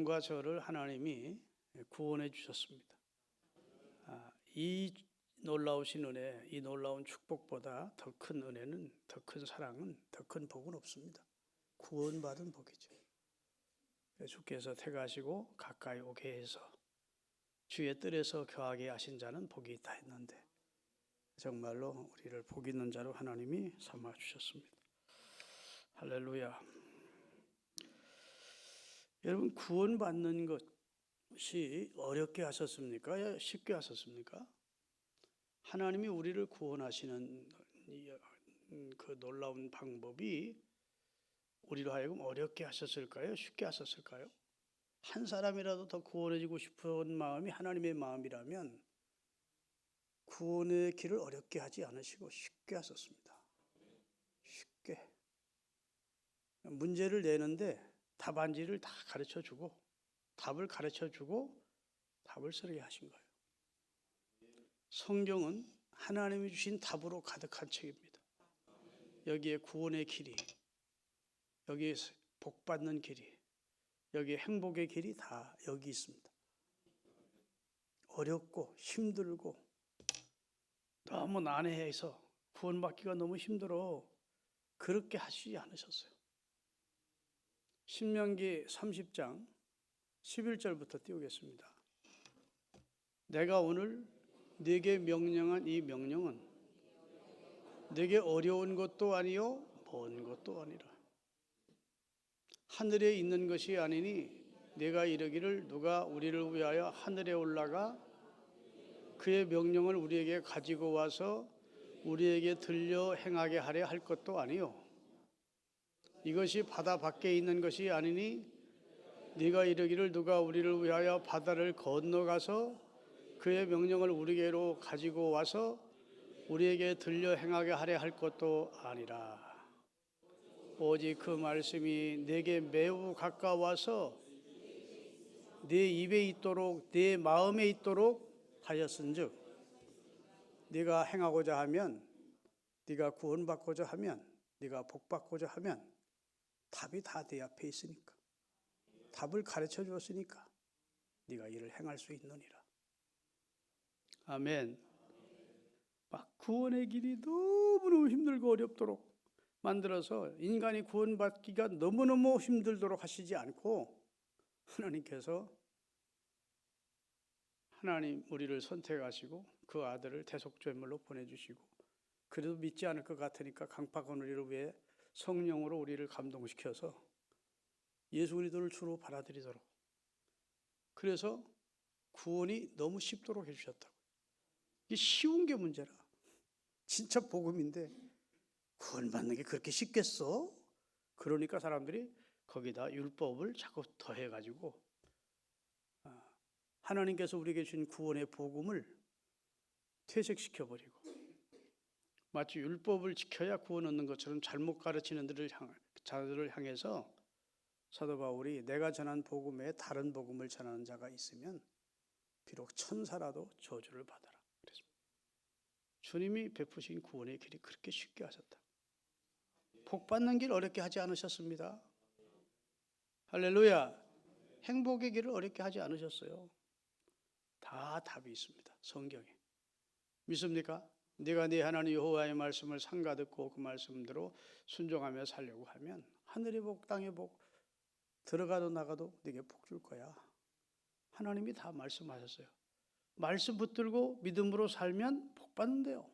여러분과 저를 하나님이 구원해 주셨습니다. 이 놀라우신 은혜, 이 놀라운 축복보다 더 큰 은혜는, 더 큰 사랑은, 더 큰 복은 없습니다. 구원받은 복이죠. 주께서 택하시고 가까이 오게 해서 주의 뜰에서 거하게 하신 자는 복이 있다 했는데 정말로 우리를 복 있는 자로 하나님이 삼아 주셨습니다. 할렐루야. 여러분, 구원받는 것이 어렵게 하셨습니까? 쉽게 하셨습니까? 하나님이 우리를 구원하시는 그 놀라운 방법이 우리로 하여금 어렵게 하셨을까요? 쉽게 하셨을까요? 한 사람이라도 더 구원해지고 싶은 마음이 하나님의 마음이라면 구원의 길을 어렵게 하지 않으시고 쉽게 하셨습니다. 쉽게. 문제를 내는데 답안지를 다 가르쳐주고 답을 가르쳐주고 답을 쓰게 하신 거예요. 성경은 하나님이 주신 답으로 가득한 책입니다. 여기에 구원의 길이, 여기에 복받는 길이, 여기에 행복의 길이 다 여기 있습니다. 어렵고 힘들고 너무 난해해서 구원받기가 너무 힘들어 그렇게 하시지 않으셨어요. 신명기 30장 11절부터 띄우겠습니다. 내가 오늘 네게 명령한 이 명령은 네게 어려운 것도 아니요 먼 것도 아니라 하늘에 있는 것이 아니니 네가 이르기를 누가 우리를 위하여 하늘에 올라가 그의 명령을 우리에게 가지고 와서 우리에게 들려 행하게 하려 할 것도 아니요 이것이 바다 밖에 있는 것이 아니니 네가 이르기를 누가 우리를 위하여 바다를 건너가서 그의 명령을 우리에게로 가지고 와서 우리에게 들려 행하게 하려 할 것도 아니라 오직 그 말씀이 내게 매우 가까워서 네 입에 있도록 네 마음에 있도록 하였은즉 네가 행하고자 하면 네가 구원받고자 하면 네가 복받고자 하면 답이 다 네 앞에 있으니까 답을 가르쳐 주었으니까 네가 이를 행할 수 있느니라. 아멘. 막 구원의 길이 너무너무 힘들고 어렵도록 만들어서 인간이 구원받기가 너무너무 힘들도록 하시지 않고 하나님께서 하나님 우리를 선택하시고 그 아들을 대속죄물로 보내주시고 그래도 믿지 않을 것 같으니까 강팍한 우리를 위해 성령으로 우리를 감동시켜서 예수 그리스도를 주로 받아들이도록 그래서 구원이 너무 쉽도록 해주셨다고. 이게 쉬운 게 문제라. 진짜 복음인데 구원받는 게 그렇게 쉽겠어? 그러니까 사람들이 거기다 율법을 자꾸 더해가지고 하나님께서 우리에게 주신 구원의 복음을 퇴색시켜버리고 마치 율법을 지켜야 구원 얻는 것처럼 잘못 가르치는 자들을 향해서 사도 바울이 내가 전한 복음에 다른 복음을 전하는 자가 있으면 비록 천사라도 저주를 받아라 그랬습니다. 주님이 베푸신 구원의 길이 그렇게 쉽게 하셨다. 복받는 길 어렵게 하지 않으셨습니다. 할렐루야. 행복의 길을 어렵게 하지 않으셨어요. 다 답이 있습니다. 성경에. 믿습니까? 네가 네 하나님 여호와의 말씀을 삼가 듣고 그 말씀대로 순종하며 살려고 하면 하늘의 복 땅의 복 들어가도 나가도 네게 복 줄 거야. 하나님이 다 말씀하셨어요. 말씀 붙들고 믿음으로 살면 복 받는데요.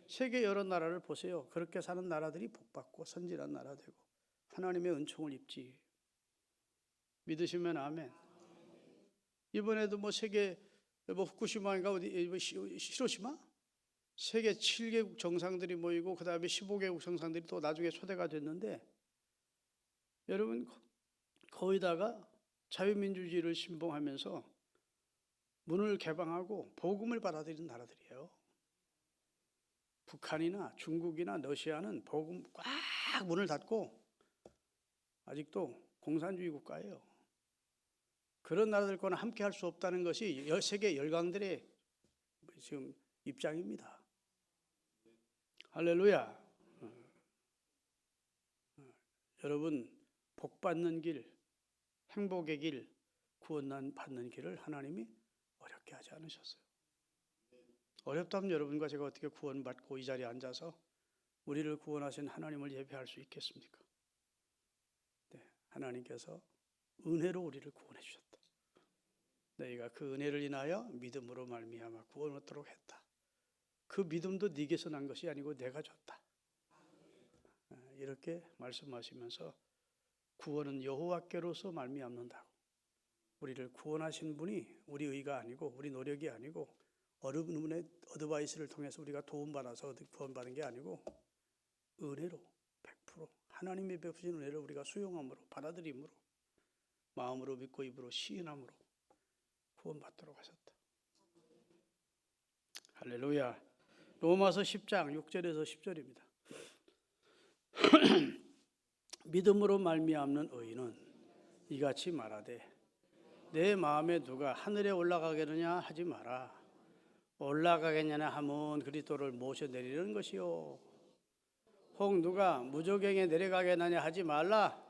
세계 여러 나라를 보세요. 그렇게 사는 나라들이 복받고 선진한 나라 되고 하나님의 은총을 입지. 믿으시면 아멘. 이번에도 세계 후쿠시마인가 어디 히로시마 세계 7개국 정상들이 모이고 그 다음에 15개국 정상들이 또 나중에 초대가 됐는데 여러분 거기다가 자유민주주의를 신봉하면서 문을 개방하고 복음을 받아들이는 나라들이에요. 북한이나 중국이나 러시아는 복음 꽉 문을 닫고 아직도 공산주의 국가예요. 그런 나라들과는 함께 할 수 없다는 것이 세계 열강들의 지금 입장입니다. 할렐루야. 여러분 복받는 길, 행복의 길 구원 받는 길을 하나님이 어렵게 하지 않으셨어요. 어렵다면 여러분과 제가 어떻게 구원받고 이 자리에 앉아서 우리를 구원하신 하나님을 예배할 수 있겠습니까? 네, 하나님께서 은혜로 우리를 구원해 주셨다. 너희가 그 은혜를 인하여 믿음으로 말미암아 구원 얻도록 했다. 그 믿음도 네게서 난 것이 아니고 내가 줬다. 이렇게 말씀하시면서 구원은 여호와께로서 말미암는다고. 우리를 구원하신 분이 우리 의가 아니고 우리 노력이 아니고 어른분의 어드바이스를 통해서 우리가 도움받아서 구원받은 게 아니고 은혜로 100% 하나님이 베푸신 은혜를 우리가 수용함으로 받아들임으로 마음으로 믿고 입으로 시인함으로 구원받도록 하셨다. 할렐루야. 로마서 10장 6절에서 10절입니다. 믿음으로 말미암는 의인은 이같이 말하되 내 마음에 누가 하늘에 올라가겠느냐 하지 마라. 올라가겠느냐 하면 그리스도를 모셔 내리는 것이요. 혹 누가 무저갱에 내려가겠느냐 하지 말라.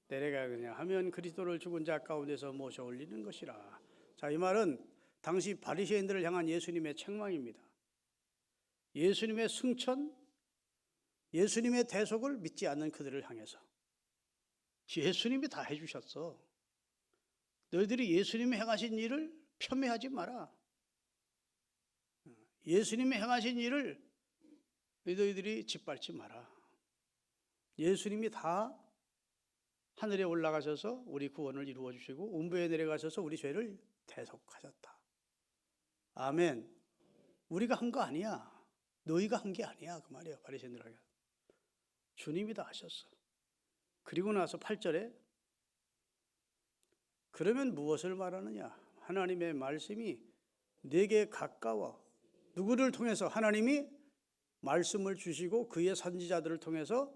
내려가겠느냐 하면 그리스도를 죽은 자 가운데서 모셔 올리는 것이라. 자, 이 말은 당시 바리새인들을 향한 예수님의 책망입니다. 예수님의 승천, 예수님의 대속을 믿지 않는 그들을 향해서 예수님이 다 해주셨어. 너희들이 예수님이 행하신 일을 폄훼하지 마라. 예수님이 행하신 일을 너희들이 짓밟지 마라. 예수님이 다 하늘에 올라가셔서 우리 구원을 이루어 주시고 음부에 내려가셔서 우리 죄를 대속하셨다. 아멘. 우리가 한 거 아니야. 너희가 한 게 아니야. 그 말이에요. 바리새인들에게. 주님이 다 하셨어. 그리고 나서 8절에 그러면 무엇을 말하느냐? 하나님의 말씀이 내게 가까워. 누구를 통해서? 하나님이 말씀을 주시고 그의 선지자들을 통해서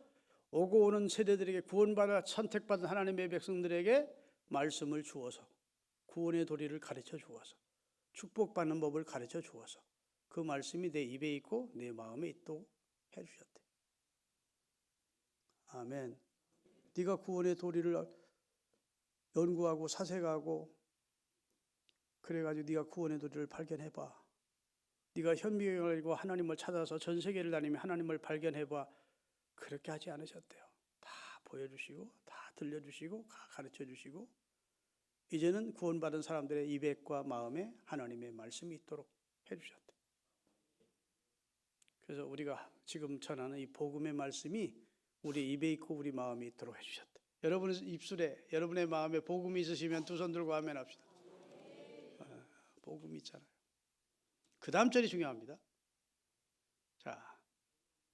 오고 오는 세대들에게 구원받아 선택받은 하나님의 백성들에게 말씀을 주어서 구원의 도리를 가르쳐 주어서 축복받는 법을 가르쳐 주어서 그 말씀이 내 입에 있고 내 마음에 있도록 해주셨대. 아멘. 네가 구원의 도리를 연구하고 사색하고 그래가지고 네가 구원의 도리를 발견해봐. 네가 현미경을 가지고 하나님을 찾아서 전 세계를 다니며 하나님을 발견해봐. 그렇게 하지 않으셨대요. 다 보여주시고 다 들려주시고 다 가르쳐주시고 이제는 구원받은 사람들의 입에과 마음에 하나님의 말씀이 있도록 해주셨대. 그래서 우리가 지금 전하는 이 복음의 말씀이 우리 입에 있고 우리 마음에 있도록 해주셨대. 여러분의 입술에 여러분의 마음에 복음이 있으시면 두 손 들고 아멘 합시다. 복음이 있잖아요. 그 다음 절이 중요합니다. 자,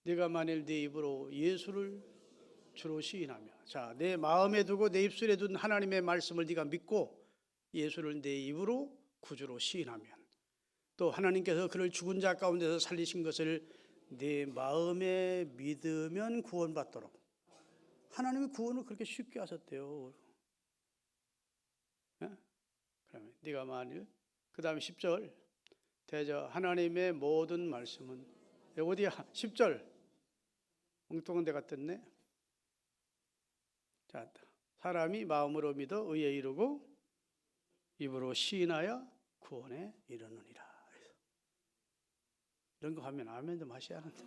네가 만일 네 입으로 예수를 주로 시인하며, 자, 내 마음에 두고 내 입술에 둔 하나님의 말씀을 네가 믿고 예수를 내 입으로 구주로 시인하면, 또 하나님께서 그를 죽은 자 가운데서 살리신 것을 내 마음에 믿으면 구원받도록. 하나님이 구원을 그렇게 쉽게 하셨대요. 네? 그러면 네가 만일 그 다음에 10절 대저 하나님의 모든 말씀은 어디야? 10절 엉뚱한 데가 떴네. 자, 사람이 마음으로 믿어 의에 이르고 입으로 시인하여 구원에 이르느니라. 이런 거 하면 아멘 좀 하셔야 하는데.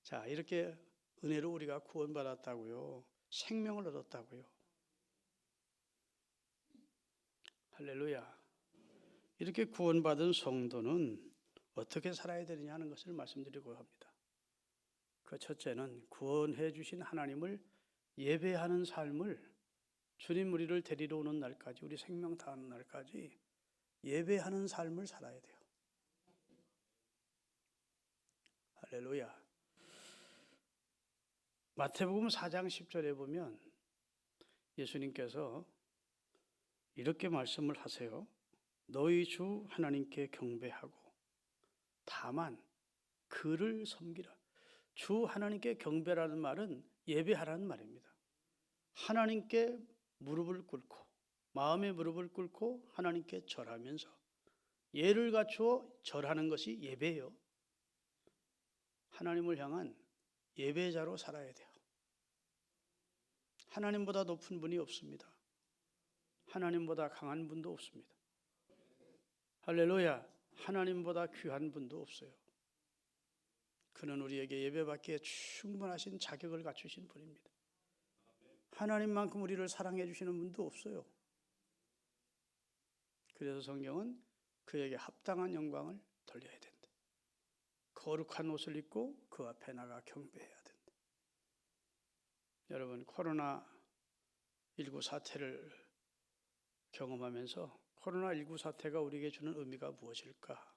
자, 이렇게 은혜로 우리가 구원받았다고요. 생명을 얻었다고요. 할렐루야. 이렇게 구원받은 성도는 어떻게 살아야 되느냐 하는 것을 말씀드리고 합니다. 그 첫째는 구원해 주신 하나님을 예배하는 삶을 주님 우리를 데리러 오는 날까지 우리 생명 다하는 날까지 예배하는 삶을 살아야 돼요. 할렐루야. 마태복음 4장 10절에 보면 예수님께서 이렇게 말씀을 하세요. 너희 주 하나님께 경배하고 다만 그를 섬기라. 주 하나님께 경배라는 말은 예배하라는 말입니다. 하나님께 무릎을 꿇고 마음의 무릎을 꿇고 하나님께 절하면서 예를 갖추어 절하는 것이 예배예요. 하나님을 향한 예배자로 살아야 돼요. 하나님보다 높은 분이 없습니다. 하나님보다 강한 분도 없습니다. 할렐루야. 하나님보다 귀한 분도 없어요. 그는 우리에게 예배받기에 충분하신 자격을 갖추신 분입니다. 하나님만큼 우리를 사랑해 주시는 분도 없어요. 그래서 성경은 그에게 합당한 영광을 돌려야 된다. 거룩한 옷을 입고 그 앞에 나가 경배해야 된다. 여러분, 코로나19 사태를 경험하면서 코로나19 사태가 우리에게 주는 의미가 무엇일까?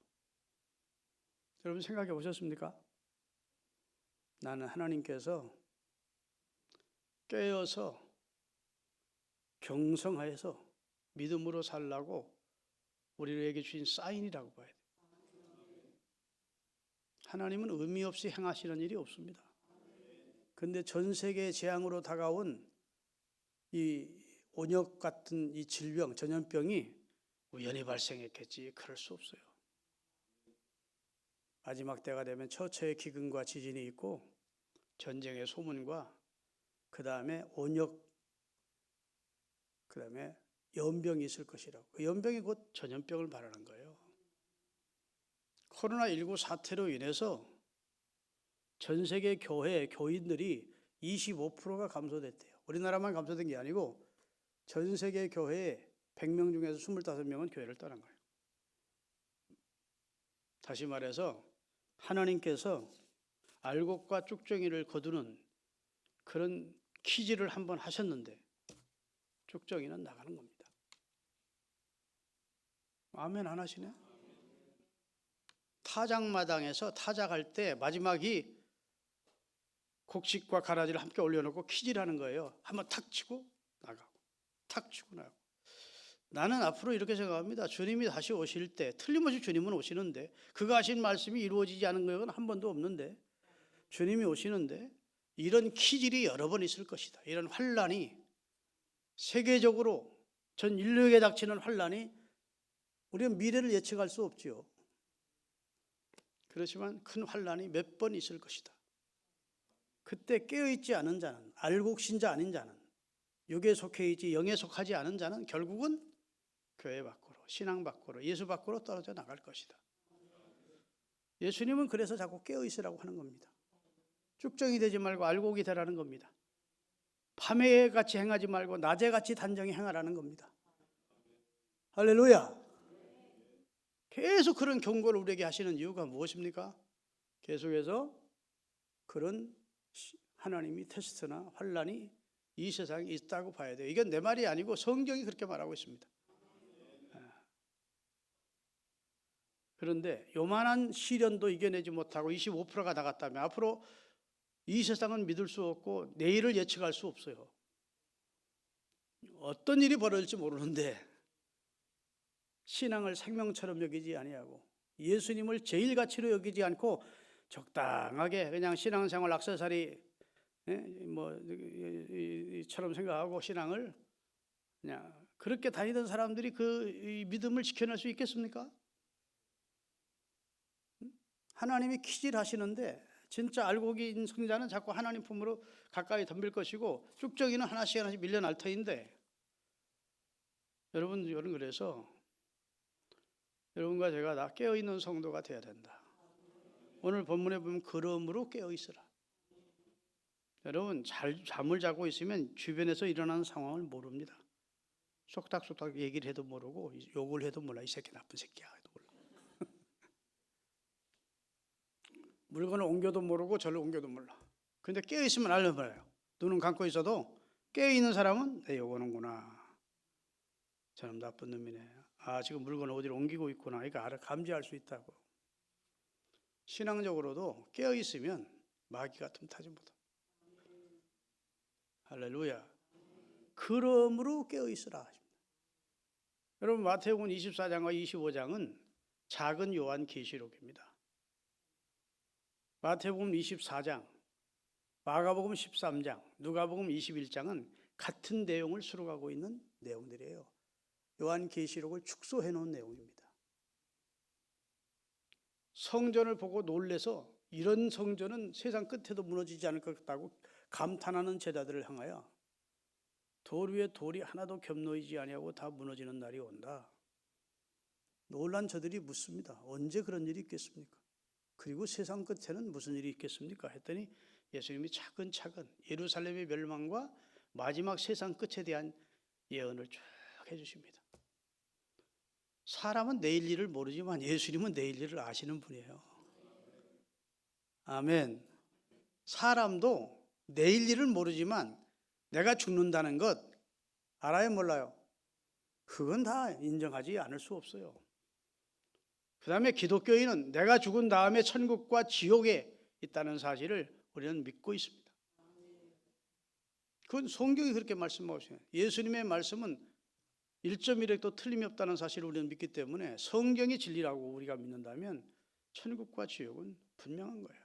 여러분 생각해 보셨습니까? 나는 하나님께서 깨어서 경성하여서 믿음으로 살라고 우리에게 주신 사인이라고 봐야 돼요. 하나님은 의미 없이 행하시는 일이 없습니다. 그런데 전 세계의 재앙으로 다가온 이 온역 같은 이 질병, 전염병이 우연히 발생했겠지. 그럴 수 없어요. 마지막 때가 되면 처처의 기근과 지진이 있고 전쟁의 소문과 그 다음에 온역, 그 다음에 연병이 있을 것이라고. 그 연병이 곧 전염병을 말하는 거예요. 코로나19 사태로 인해서 전 세계 교회, 교인들이 25%가 감소됐대요. 우리나라만 감소된 게 아니고 전 세계 교회에 100명 중에서 25명은 교회를 떠난 거예요. 다시 말해서 하나님께서 알곡과 쭉정이를 거두는 그런 퀴즈를 한번 하셨는데 쭉정이는 나가는 겁니다. 아멘 안 하시네? 타작마당에서 타작할 때 마지막이 곡식과 가라지를 함께 올려놓고 퀴즈를 하는 거예요. 한번 탁 치고 나가고 탁 치고 나가고. 나는 앞으로 이렇게 생각합니다. 주님이 다시 오실 때 틀림없이 주님은 오시는데 그가 하신 말씀이 이루어지지 않은 것은 한 번도 없는데 주님이 오시는데 이런 기질이 여러 번 있을 것이다. 이런 환란이 세계적으로 전 인류에게 닥치는 환란이 우리는 미래를 예측할 수 없지요. 그렇지만 큰 환란이 몇 번 있을 것이다. 그때 깨어있지 않은 자는, 알곡 신자 아닌 자는, 육에 속해 있지 영에 속하지 않은 자는 결국은 교회 밖으로, 신앙 밖으로, 예수 밖으로 떨어져 나갈 것이다. 예수님은 그래서 자꾸 깨어있으라고 하는 겁니다. 쭉정이 되지 말고 알곡이 되라는 겁니다. 밤에 같이 행하지 말고 낮에 같이 단정히 행하라는 겁니다. 할렐루야. 계속 그런 경고를 우리에게 하시는 이유가 무엇입니까? 계속해서 그런 하나님이 테스트나 환란이 이 세상에 있다고 봐야 돼요. 이건 내 말이 아니고 성경이 그렇게 말하고 있습니다. 그런데 요만한 시련도 이겨내지 못하고 25%가 나갔다면 앞으로 이 세상은 믿을 수 없고 내일을 예측할 수 없어요. 어떤 일이 벌어질지 모르는데 신앙을 생명처럼 여기지 아니하고 예수님을 제일 가치로 여기지 않고 적당하게 그냥 신앙생활 악세사리 처럼 생각하고 신앙을 그냥 그렇게 다니던 사람들이 그 믿음을 지켜낼 수 있겠습니까? 하나님이 퀴즈를 하시는데 진짜 알곡인 성자는 자꾸 하나님 품으로 가까이 덤빌 것이고 쭉정이는 하나씩 밀려날 터인데 여러분 그래서 여러분과 제가 다 깨어있는 성도가 되어야 된다. 오늘 본문에 보면 그러므로 깨어있으라. 여러분 잠을 자고 있으면 주변에서 일어나는 상황을 모릅니다. 쏙닥쏙닥 얘기를 해도 모르고 욕을 해도 몰라. 이 새끼 나쁜 새끼야 해도 몰라. 물건을 옮겨도 모르고 저를 옮겨도 몰라. 근데 깨어있으면 알려버려요. 눈은 감고 있어도 깨어있는 사람은 내 욕 오는구나. 저놈 나쁜 놈이네. 아 지금 물건을 어디로 옮기고 있구나. 이거 감지할 수 있다고. 신앙적으로도 깨어있으면 마귀가 틈타지 못합니다. 할렐루야. 그러므로 깨어있으라. 여러분 마태복음 24장과 25장은 작은 요한 계시록입니다. 마태복음 24장, 마가복음 13장, 누가복음 21장은 같은 내용을 수록하고 있는 내용들이에요. 요한 계시록을 축소해 놓은 내용입니다. 성전을 보고 놀래서 이런 성전은 세상 끝에도 무너지지 않을 것 같다고 감탄하는 제자들을 향하여 돌 위에 돌이 하나도 겹놓이지 아니하고 다 무너지는 날이 온다. 놀란 저들이 묻습니다. 언제 그런 일이 있겠습니까? 그리고 세상 끝에는 무슨 일이 있겠습니까? 했더니 예수님이 차근차근 예루살렘의 멸망과 마지막 세상 끝에 대한 예언을 쭉 해주십니다. 사람은 내일 일을 모르지만 예수님은 내일 일을 아시는 분이에요. 아멘. 사람도 내일 일을 모르지만 내가 죽는다는 것 알아요, 몰라요? 그건 다 인정하지 않을 수 없어요. 그 다음에 기독교인은 내가 죽은 다음에 천국과 지옥에 있다는 사실을 우리는 믿고 있습니다. 그건 성경이 그렇게 말씀하고 있어요. 예수님의 말씀은 1.1획도 틀림이 없다는 사실을 우리는 믿기 때문에 성경이 진리라고 우리가 믿는다면 천국과 지옥은 분명한 거예요.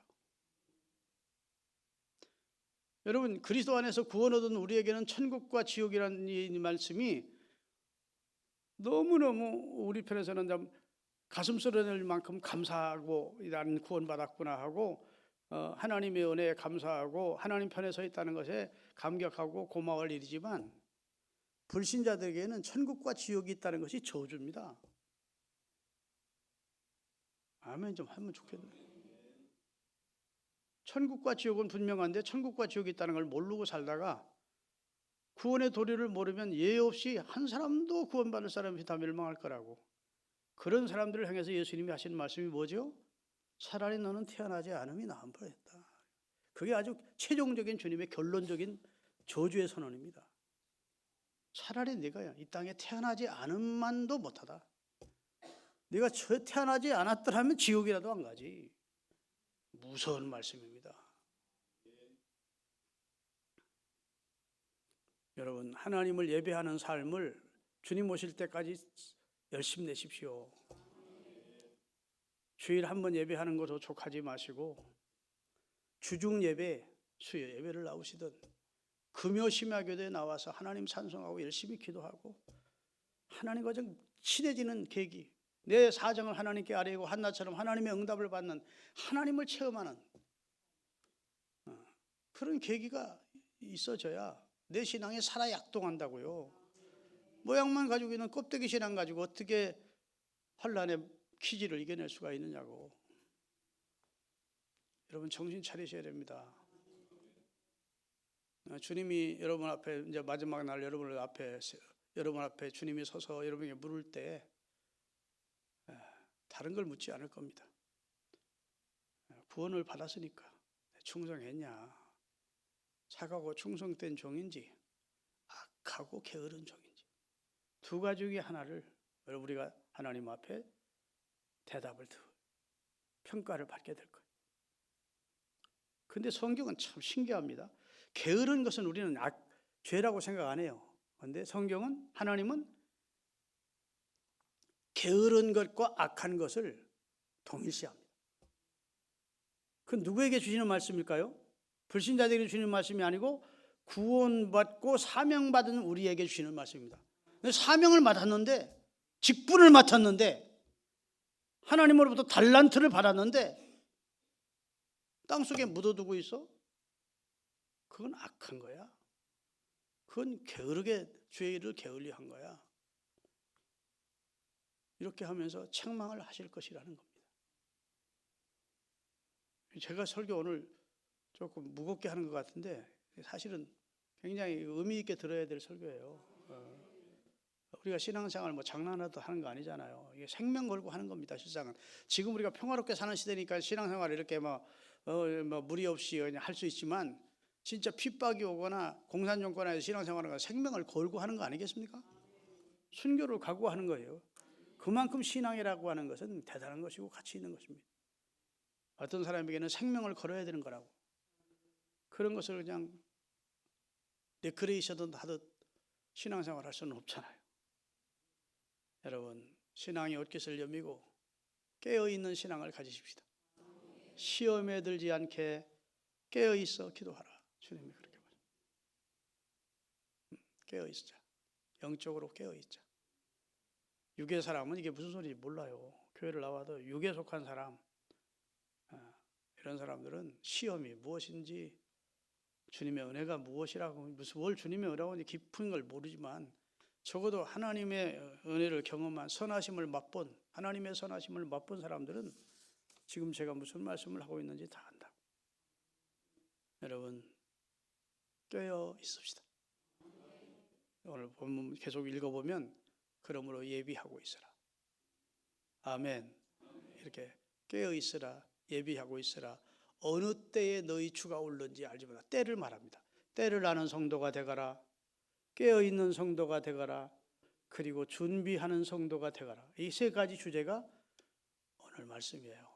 여러분, 그리스도 안에서 구원 얻은 우리에게는 천국과 지옥이라는 이 말씀이 너무너무 우리 편에서는 좀 가슴 썰어낼 만큼 감사하고 나는 구원받았구나 하고 하나님의 은혜에 감사하고 하나님 편에 서 있다는 것에 감격하고 고마울 일이지만 불신자들에게는 천국과 지옥이 있다는 것이 저주입니다. 아멘 좀 하면 좋겠네요. 천국과 지옥은 분명한데 천국과 지옥이 있다는 걸 모르고 살다가 구원의 도리를 모르면 예외 없이 한 사람도 구원받을 사람이 다 멸망할 거라고. 그런 사람들을 향해서 예수님이 하신 말씀이 뭐죠? 차라리 너는 태어나지 않음이 나은 뻔했다. 그게 아주 최종적인 주님의 결론적인 저주의 선언입니다. 차라리 네가 이 땅에 태어나지 않음만도 못하다. 네가 태어나지 않았더라면 지옥이라도 안 가지. 무서운 말씀입니다. 여러분, 하나님을 예배하는 삶을 주님 오실 때까지 열심히 내십시오. 주일 한 번 예배하는 것으로 족하지 마시고 주중 예배, 수요 예배를 나오시든 금요 심야교대에 나와서 하나님 찬송하고 열심히 기도하고 하나님과 좀 친해지는 계기, 내 사정을 하나님께 아뢰고 한나처럼 하나님의 응답을 받는 하나님을 체험하는 그런 계기가 있어져야 내 신앙이 살아 약동한다고요. 모양만 가지고 있는 껍데기 신앙 가지고 어떻게 환란의 퀴즈를 이겨낼 수가 있느냐고. 여러분 정신 차리셔야 됩니다. 주님이 여러분 앞에 이제 마지막 날 여러분 앞에 주님이 서서 여러분에게 물을 때 다른 걸 묻지 않을 겁니다. 구원을 받았으니까 충성했냐, 착하고 충성된 종인지 악하고 게으른 종인지 두 가지 중에 하나를 우리가 하나님 앞에 대답을 평가를 받게 될 거예요. 근데 성경은 참 신기합니다. 게으른 것은 우리는 죄라고 생각 안 해요. 그런데 성경은 하나님은 게으른 것과 악한 것을 동일시합니다. 그건 누구에게 주시는 말씀일까요? 불신자들에게 주시는 말씀이 아니고 구원받고 사명받은 우리에게 주시는 말씀입니다. 사명을 맡았는데, 직분을 맡았는데, 하나님으로부터 달란트를 받았는데 땅속에 묻어두고 있어? 그건 악한 거야. 그건 게으르게 죄를 게을리한 거야. 이렇게 하면서 책망을 하실 것이라는 겁니다. 제가 설교 오늘 조금 무겁게 하는 것 같은데 사실은 굉장히 의미 있게 들어야 될 설교예요. 우리가 신앙생활 장난하듯 하는 거 아니잖아요. 이게 생명 걸고 하는 겁니다. 실상은 지금 우리가 평화롭게 사는 시대니까 신앙생활 이렇게 무리 없이 그냥 할 수 있지만 진짜 핍박이 오거나 공산정권에서 신앙생활을 생명을 걸고 하는 거 아니겠습니까? 순교를 각오하는 거예요. 그만큼 신앙이라고 하는 것은 대단한 것이고 가치 있는 것입니다. 어떤 사람에게는 생명을 걸어야 되는 거라고. 그런 것을 그냥 레크레이션 하듯 신앙생활 할 수는 없잖아요. 여러분, 신앙이 옷깃을 여미고 깨어있는 신앙을 가지십시다. 시험에 들지 않게 깨어있어 기도하라. 주님이 그렇게 말합니다. 깨어있자. 영적으로 깨어있자. 육의 사람은 이게 무슨 소리인지 몰라요. 교회를 나와도 육에 속한 사람, 이런 사람들은 시험이 무엇인지 주님의 은혜가 무엇이라고, 무슨 뭘 주님의 은혜라고 깊은 걸 모르지만 적어도 하나님의 은혜를 경험한 선하심을 맛본, 하나님의 선하심을 맛본 사람들은 지금 제가 무슨 말씀을 하고 있는지 다 안다. 여러분 깨어 있읍시다. 오늘 본문 계속 읽어보면 그러므로 예비하고 있으라. 아멘. 이렇게 깨어 있으라, 예비하고 있으라. 어느 때에 너희 주가 올는지 알지 못하. 때를 말합니다. 때를 아는 성도가 되거라. 깨어 있는 성도가 되거라. 그리고 준비하는 성도가 되거라. 이 세 가지 주제가 오늘 말씀이에요.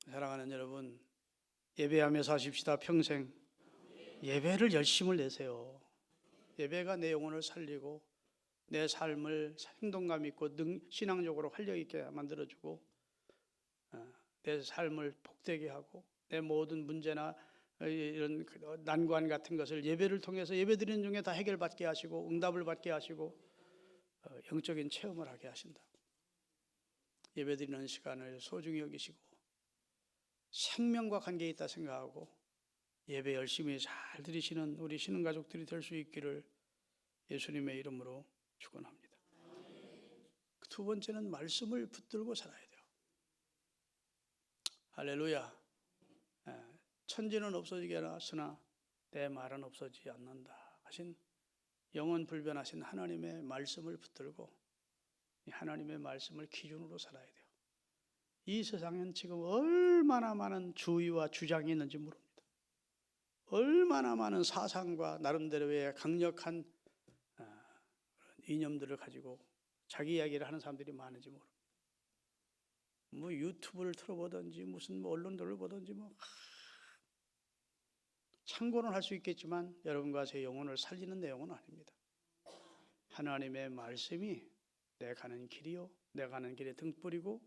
사랑하는 여러분, 예배하며 사십시다. 평생 예배를 열심을 내세요. 예배가 내 영혼을 살리고 내 삶을 행동감 있고 신앙적으로 활력 있게 만들어주고 내 삶을 복되게 하고 내 모든 문제나 이런 난관 같은 것을 예배를 통해서 예배드리는 중에 다 해결받게 하시고 응답을 받게 하시고 영적인 체험을 하게 하신다. 예배드리는 시간을 소중히 여기시고 생명과 관계 있다 생각하고 예배 열심히 잘 드리시는 우리 신흥 가족들이 될 수 있기를 예수님의 이름으로 축원합니다. 두 번째는 말씀을 붙들고 살아야 돼요. 할렐루야. 천지는 없어지게 하으나 내 말은 없어지지 않는다 하신 영원 불변하신 하나님의 말씀을 붙들고 하나님의 말씀을 기준으로 살아야 돼요. 이 세상엔 지금 얼마나 많은 주의와 주장이 있는지 모릅니다. 얼마나 많은 사상과 나름대로의 강력한 이념들을 가지고 자기 이야기를 하는 사람들이 많은지 모릅니다. 뭐 유튜브를 틀어보든지 무슨 언론들을 보든지 참고는 할 수 있겠지만 여러분과 제 영혼을 살리는 내용은 아닙니다. 하나님의 말씀이 내 가는 길이요 내 가는 길에 등불이고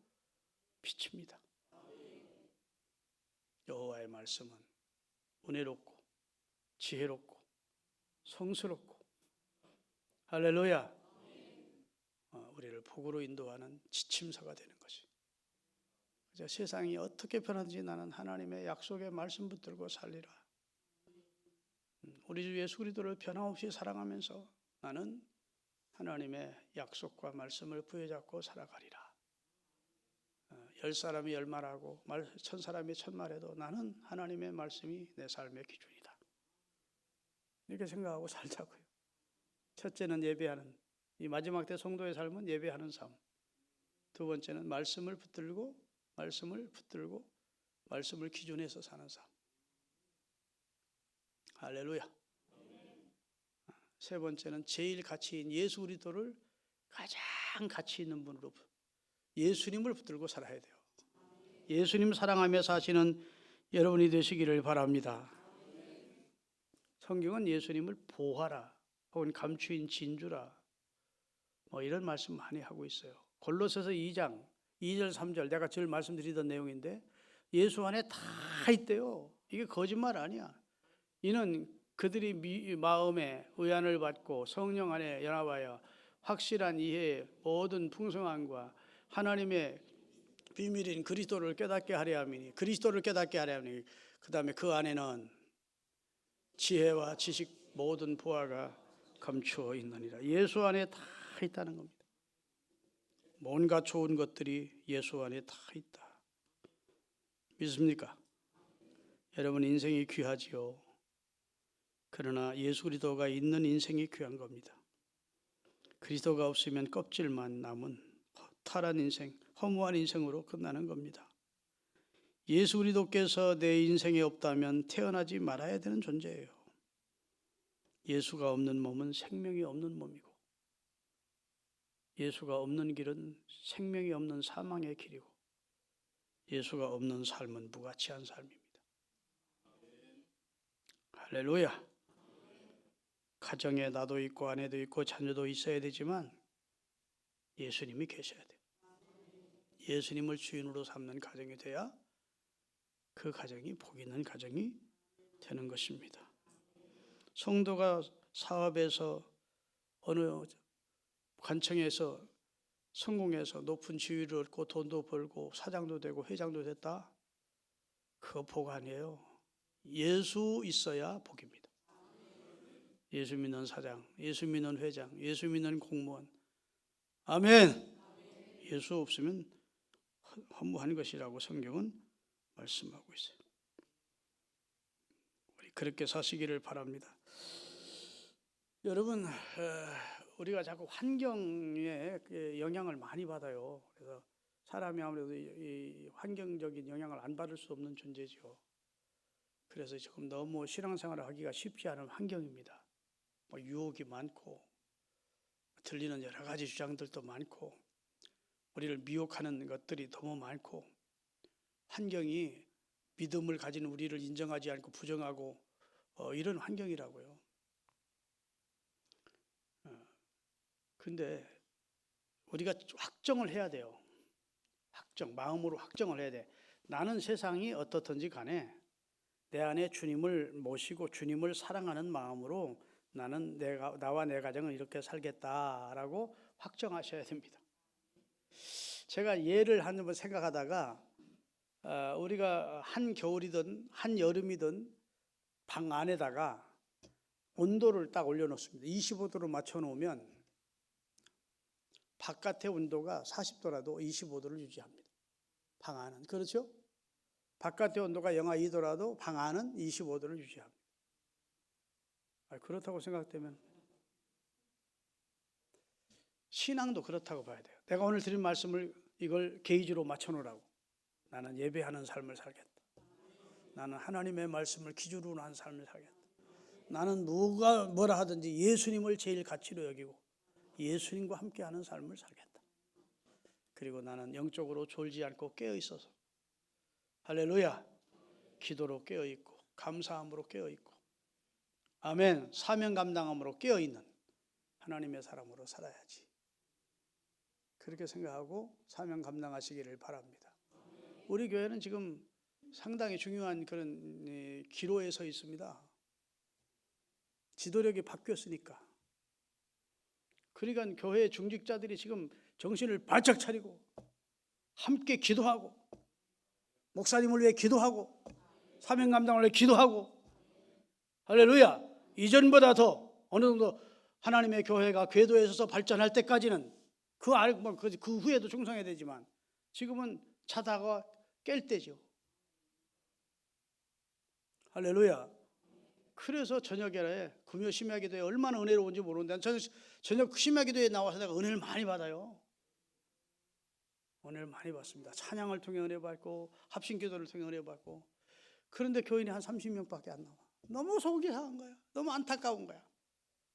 빛입니다. 여호와의 말씀은 은혜롭고 지혜롭고 성스럽고 할렐루야. 우리를 복으로 인도하는 지침서가 되는 것이. 세상이 어떻게 변하든지 나는 하나님의 약속의 말씀 붙들고 살리라. 우리 주 예수 그리스도를 변함없이 사랑하면서 나는 하나님의 약속과 말씀을 부여잡고 살아가리라. 10사람이 10말하고 1000사람이 1000말해도 나는 하나님의 말씀이 내 삶의 기준이다. 이렇게 생각하고 살자고요. 첫째는 예배하는, 이 마지막 때 성도의 삶은 예배하는 삶. 두 번째는 말씀을 붙들고 말씀을 기준해서 사는 삶. 할렐루야. 세 번째는 제일 가치인 예수 그리스도를 가장 가치 있는 분으로 예수님을 붙들고 살아야 돼요. 예수님 사랑하며 사시는 여러분이 되시기를 바랍니다. 성경은 예수님을 보화라 혹은 감추인 진주라 이런 말씀 많이 하고 있어요. 골로새서 2장 2절 3절 내가 늘 말씀드리던 내용인데 예수 안에 다 있대요. 이게 거짓말 아니야. 이는 그들이 마음에 의안을 받고 성령 안에 연합하여 확실한 이해의 모든 풍성함과 하나님의 비밀인 그리스도를 깨닫게 하려 함이니 그 다음에 그 안에는 지혜와 지식 모든 보화가 감추어 있느니라. 예수 안에 다 있다는 겁니다. 뭔가 좋은 것들이 예수 안에 다 있다. 믿습니까? 여러분 인생이 귀하지요. 그러나 예수 그리스도가 있는 인생이 귀한 겁니다. 그리스도가 없으면 껍질만 남은 허탈한 인생, 허무한 인생으로 끝나는 겁니다. 예수 그리스도께서 내 인생에 없다면 태어나지 말아야 되는 존재예요. 예수가 없는 몸은 생명이 없는 몸이고 예수가 없는 길은 생명이 없는 사망의 길이고 예수가 없는 삶은 무가치한 삶입니다. 할렐루야. 가정에 나도 있고 아내도 있고 자녀도 있어야 되지만 예수님이 계셔야 돼요. 예수님을 주인으로 삼는 가정이 돼야 그 가정이 복 있는 가정이 되는 것입니다. 성도가 사업에서 어느 관청에서 성공해서 높은 지위를 얻고 돈도 벌고 사장도 되고 회장도 됐다? 그거 복 아니에요. 예수 있어야 복입니다. 예수 믿는 사장, 예수 믿는 회장, 예수 믿는 공무원. 아멘. 예수 없으면 허무한 것이라고 성경은 말씀하고 있어요. 우리 그렇게 사시기를 바랍니다. 여러분, 우리가 자꾸 환경에 영향을 많이 받아요. 그래서 사람이 아무래도 이 환경적인 영향을 안 받을 수 없는 존재죠. 그래서 지금 너무 신앙생활을 하기가 쉽지 않은 환경입니다. 유혹이 많고 들리는 여러 가지 주장들도 많고 우리를 미혹하는 것들이 너무 많고 환경이 믿음을 가진 우리를 인정하지 않고 부정하고 이런 환경이라고요. 근데 우리가 확정을 해야 돼요. 마음으로 확정을 해야 돼. 나는 세상이 어떻든지 간에 내 안에 주님을 모시고 주님을 사랑하는 마음으로 나는 나와 내 가정은 이렇게 살겠다라고 확정하셔야 됩니다. 제가 예를 한번 생각하다가 우리가 한 겨울이든 한 여름이든 방 안에다가 온도를 딱 올려놓습니다. 25도로 맞춰놓으면 바깥의 온도가 40도라도 25도를 유지합니다. 방 안은. 그렇죠? 바깥의 온도가 영하 2도라도 방 안은 25도를 유지합니다. 그렇다고 생각되면 신앙도 그렇다고 봐야 돼요. 내가 오늘 드린 말씀을 이걸 게이지로 맞춰놓으라고. 나는 예배하는 삶을 살겠다. 나는 하나님의 말씀을 기준으로 한 삶을 살겠다. 나는 누가 뭐라 하든지 예수님을 제일 가치로 여기고 예수님과 함께하는 삶을 살겠다. 그리고 나는 영적으로 졸지 않고 깨어 있어서 할렐루야, 기도로 깨어 있고 감사함으로 깨어 있고 아멘, 사명 감당함으로 깨어 있는 하나님의 사람으로 살아야지. 그렇게 생각하고 사명 감당하시기를 바랍니다. 우리 교회는 지금 상당히 중요한 그런 기로에 서 있습니다. 지도력이 바뀌었으니까. 그러니까 교회 중직자들이 지금 정신을 바짝 차리고 함께 기도하고 목사님을 위해 기도하고 사명 감당을 위해 기도하고 할렐루야. 이전보다 더 어느 정도 하나님의 교회가 궤도에 서서 발전할 때까지는 그 후에도 충성해야 되지만 지금은 자다가 깰 때죠. 할렐루야. 그래서 저녁에 금요 심야기도에 얼마나 은혜로운지 모르는데 저는 저녁 심야기도에 나와서 내가 은혜를 많이 받아요. 은혜를 많이 받습니다. 찬양을 통해 은혜 받고 합심기도를 통해 은혜 받고. 그런데 교인이 한 30명밖에 안 나와. 너무 속이 상한 거야. 너무 안타까운 거야.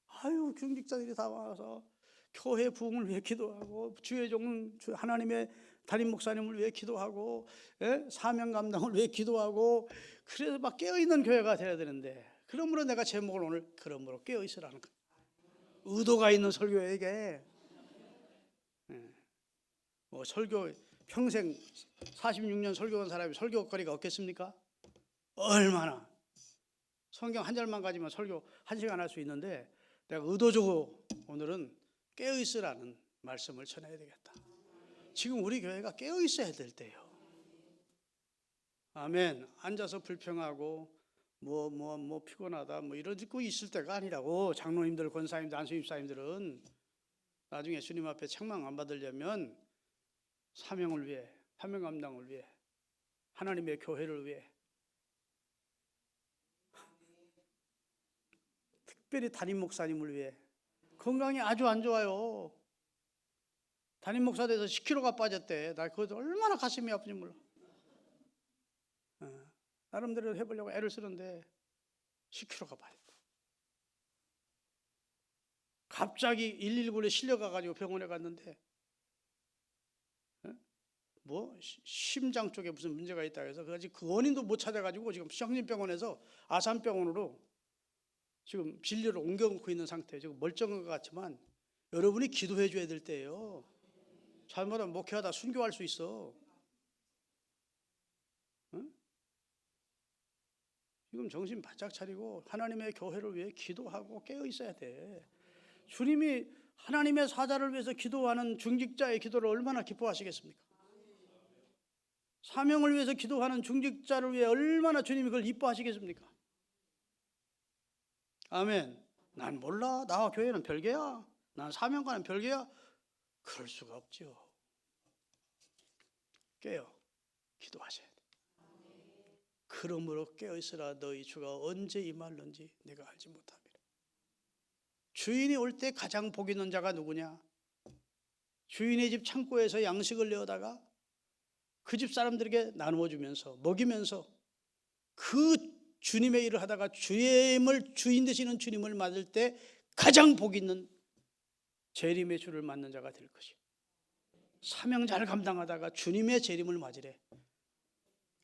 아유, 중직자들이 다 와서 교회 부흥을 위해 기도하고 주의 종 하나님의 담임 목사님을 위해 기도하고 사명 감당을 위해 기도하고 그래서 막 깨어있는 교회가 돼야 되는데 그러므로 내가 제목을 오늘 그러므로 깨어있으라는 거예요. 의도가 있는 설교에게 설교 평생 46년 설교한 사람이 설교거리가 없겠습니까? 얼마나 성경 한 절만 가지면 설교 1시간 할 수 있는데 내가 의도적으로 오늘은 깨어있으라는 말씀을 전해야 되겠다. 지금 우리 교회가 깨어있어야 될 때예요. 아멘. 앉아서 불평하고 뭐 피곤하다 이러고 있을 때가 아니라고. 장로님들, 권사님들, 안수집사님들은 나중에 주님 앞에 책망 안 받으려면 사명을 위해, 사명 감당을 위해, 하나님의 교회를 위해, 특별히 담임 목사님을 위해. 건강이 아주 안 좋아요. 담임 목사 돼서 10kg가 빠졌대. 나 그것도 얼마나 가슴이 아픈지 몰라. 나름대로 해보려고 애를 쓰는데 10kg가 빠졌다. 갑자기 119에 실려가가지고 병원에 갔는데 심장 쪽에 무슨 문제가 있다 해서 그 원인도 못 찾아가지고 지금 시장님병원에서 아산병원으로 지금 진료를 옮겨놓고 있는 상태예요. 지금 멀쩡한 것 같지만 여러분이 기도해 줘야 될 때예요. 잘못하면 목회하다 순교할 수 있어. 응? 지금 정신 바짝 차리고 하나님의 교회를 위해 기도하고 깨어 있어야 돼. 주님이 하나님의 사자를 위해서 기도하는 중직자의 기도를 얼마나 기뻐하시겠습니까? 사명을 위해서 기도하는 중직자를 위해 얼마나 주님이 그걸 이뻐하시겠습니까? 아멘. 난 몰라. 나와 교회는 별개야. 난 사명과는 별개야. 그럴 수가 없죠. 깨어 기도하셔야 돼. 그러므로 깨어있으라. 너희 주가 언제 임할는지 내가 알지 못함이라. 주인이 올 때 가장 복 있는 자가 누구냐? 주인의 집 창고에서 양식을 내어다가 그 집 사람들에게 나누어 주면서 먹이면서 그 주님의 일을 하다가 주인 되시는 주님을 맞을 때 가장 복 있는 재림의 주를 맞는 자가 될 것이요. 사명 잘 감당하다가 주님의 재림을 맞으래.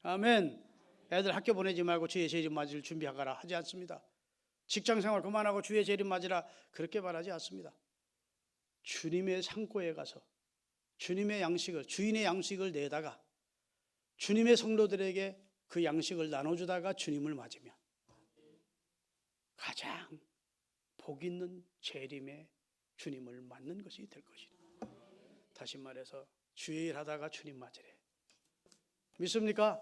아멘. 애들 학교 보내지 말고 주의 재림 맞을 준비하거라 하지 않습니다. 직장생활 그만하고 주의 재림 맞으라 그렇게 말하지 않습니다. 주님의 창고에 가서 주님의 양식을, 주인의 양식을 내다가 주님의 성도들에게 그 양식을 나눠주다가 주님을 맞으면 가장 복 있는 재림의 주님을 맞는 것이 될 것이다. 다시 말해서 주의 일 하다가 주님 맞으래. 믿습니까?